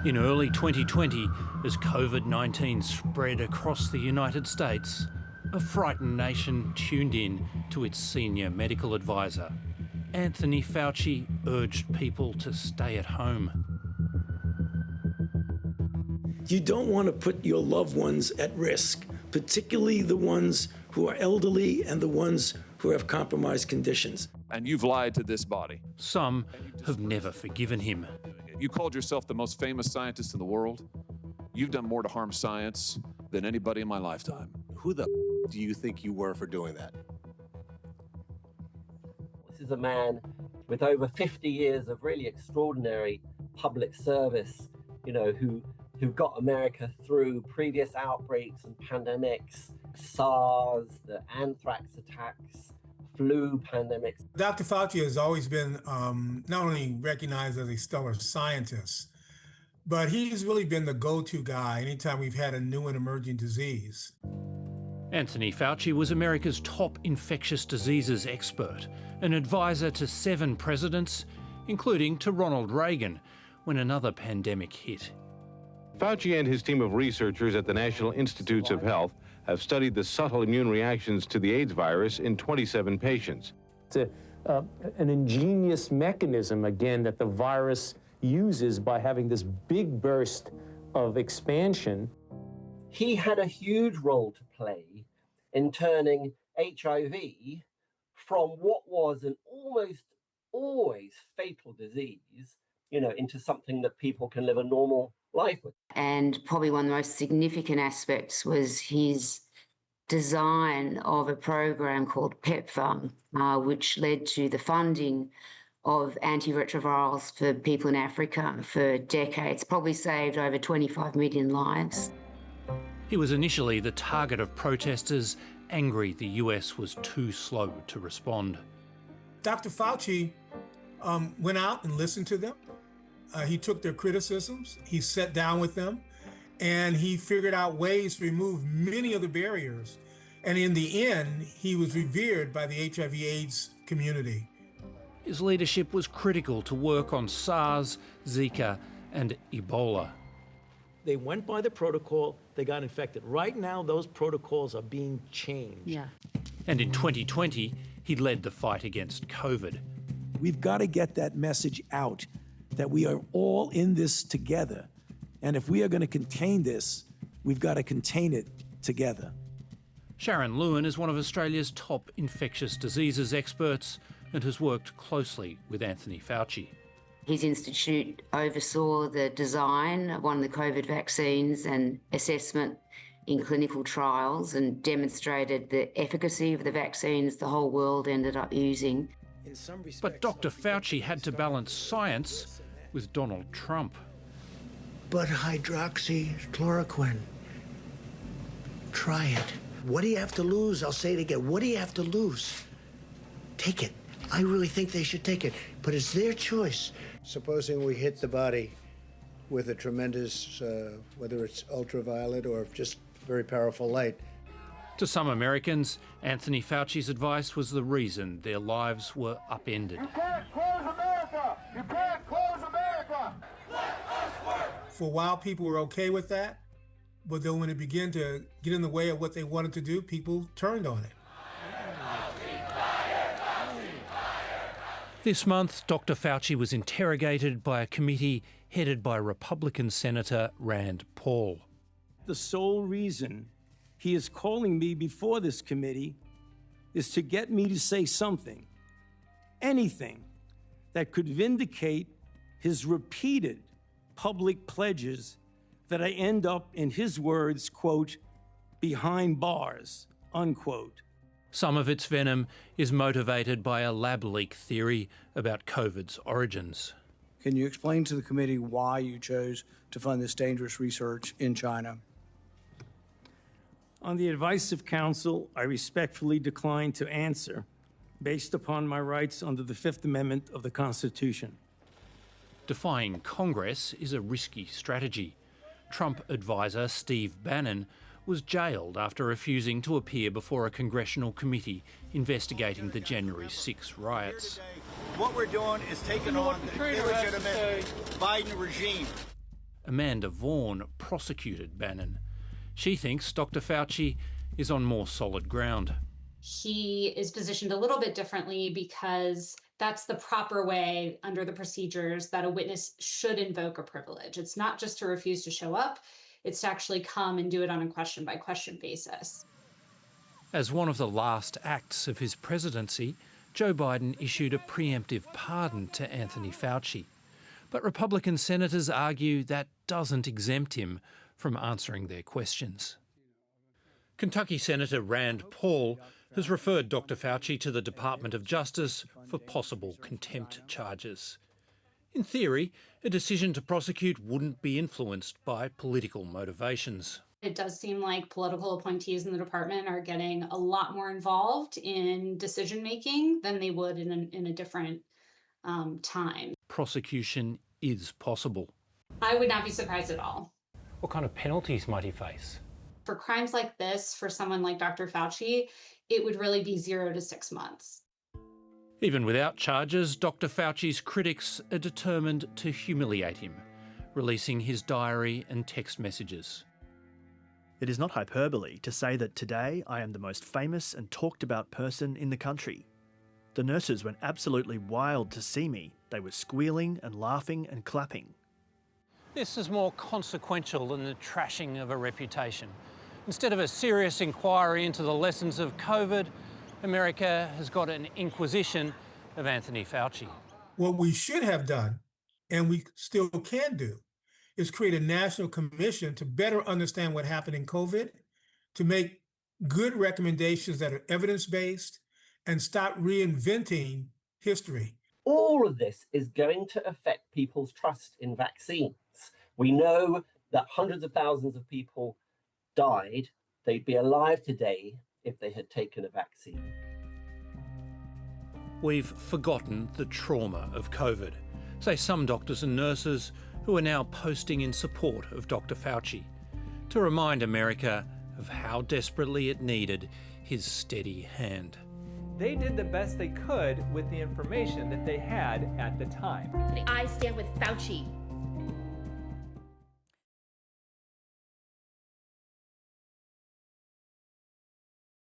In early 2020, as COVID-19 spread across the United States, a frightened nation tuned in to its senior medical advisor. Anthony Fauci urged people to stay at home. You don't want to put your loved ones at risk, particularly the ones who are elderly and the ones who have compromised conditions. And you've lied to this body. Some have never forgiven him. You called yourself the most famous scientist in the world. You've done more to harm science than anybody in my lifetime. Who the do you think you were for doing that? This is a man with over 50 years of really extraordinary public service, who got America through previous outbreaks and pandemics, SARS, the anthrax attacks, flu pandemics. Dr. Fauci has always been not only recognized as a stellar scientist, but he's really been the go-to guy anytime we've had a new and emerging disease. Anthony Fauci was America's top infectious diseases expert, an advisor to 7 presidents, including to Ronald Reagan, when another pandemic hit. Fauci and his team of researchers at the National Institutes of Health have studied the subtle immune reactions to the AIDS virus in 27 patients. It's an ingenious mechanism, again, that the virus uses by having this big burst of expansion. He had a huge role to play in turning HIV from what was an almost always fatal disease, into something that people can live a normal life with. And probably one of the most significant aspects was his design of a program called PEPFAR, which led to the funding of antiretrovirals for people in Africa for decades, probably saved over 25 million lives. He was initially the target of protesters, angry the US was too slow to respond. Dr. Fauci went out and listened to them. He took their criticisms, he sat down with them, and he figured out ways to remove many of the barriers. And in the end, he was revered by the HIV/AIDS community. His leadership was critical to work on SARS, Zika, and Ebola. They went by the protocol, they got infected. Right now, those protocols are being changed. Yeah. And in 2020, he led the fight against COVID. We've got to get that message out that we are all in this together. And if we are going to contain this, we've got to contain it together. Sharon Lewin is one of Australia's top infectious diseases experts and has worked closely with Anthony Fauci. His institute oversaw the design of one of the COVID vaccines and assessment in clinical trials and demonstrated the efficacy of the vaccines the whole world ended up using. But Dr. Fauci had to balance science with Donald Trump. But hydroxychloroquine, try it. What do you have to lose? I'll say it again. What do you have to lose? Take it. I really think they should take it, but it's their choice. Supposing we hit the body with a tremendous, whether it's ultraviolet or just very powerful light. To some Americans, Anthony Fauci's advice was the reason their lives were upended. You can't close America! You can't close America! Let us work! For a while, people were okay with that, but then when it began to get in the way of what they wanted to do, people turned on it. This month, Dr. Fauci was interrogated by a committee headed by Republican Senator Rand Paul. The sole reason he is calling me before this committee is to get me to say something, anything, that could vindicate his repeated public pledges that I end up, in his words, quote, behind bars, unquote. Some of its venom is motivated by a lab leak theory about COVID's origins. Can you explain to the committee why you chose to fund this dangerous research in China? On the advice of counsel, I respectfully decline to answer based upon my rights under the Fifth Amendment of the Constitution. Defying Congress is a risky strategy. Trump advisor Steve Bannon was jailed after refusing to appear before a congressional committee investigating the January 6 riots. What we're doing is taking on the illegitimate Biden regime. Amanda Vaughan prosecuted Bannon. She thinks Dr Fauci is on more solid ground. He is positioned a little bit differently because that's the proper way under the procedures that a witness should invoke a privilege. It's not just to refuse to show up, it's to actually come and do it on a question-by-question basis. As one of the last acts of his presidency, Joe Biden issued a preemptive pardon to Anthony Fauci. But Republican senators argue that doesn't exempt him from answering their questions. Kentucky Senator Rand Paul has referred Dr Fauci to the Department of Justice for possible contempt charges. In theory, a decision to prosecute wouldn't be influenced by political motivations. It does seem like political appointees in the department are getting a lot more involved in decision-making than they would in a different time. Prosecution is possible. I would not be surprised at all. What kind of penalties might he face? For crimes like this, for someone like Dr. Fauci, it would really be 0 to 6 months. Even without charges, Dr Fauci's critics are determined to humiliate him, releasing his diary and text messages. It is not hyperbole to say that today I am the most famous and talked about person in the country. The nurses went absolutely wild to see me. They were squealing and laughing and clapping. This is more consequential than the trashing of a reputation. Instead of a serious inquiry into the lessons of COVID, America has got an inquisition of Anthony Fauci. What we should have done, and we still can do, is create a national commission to better understand what happened in COVID, to make good recommendations that are evidence-based, and stop reinventing history. All of this is going to affect people's trust in vaccines. We know that hundreds of thousands of people died. They'd be alive today if they had taken a vaccine. We've forgotten the trauma of COVID, say some doctors and nurses who are now posting in support of Dr Fauci, to remind America of how desperately it needed his steady hand. They did the best they could with the information that they had at the time. I stand with Fauci.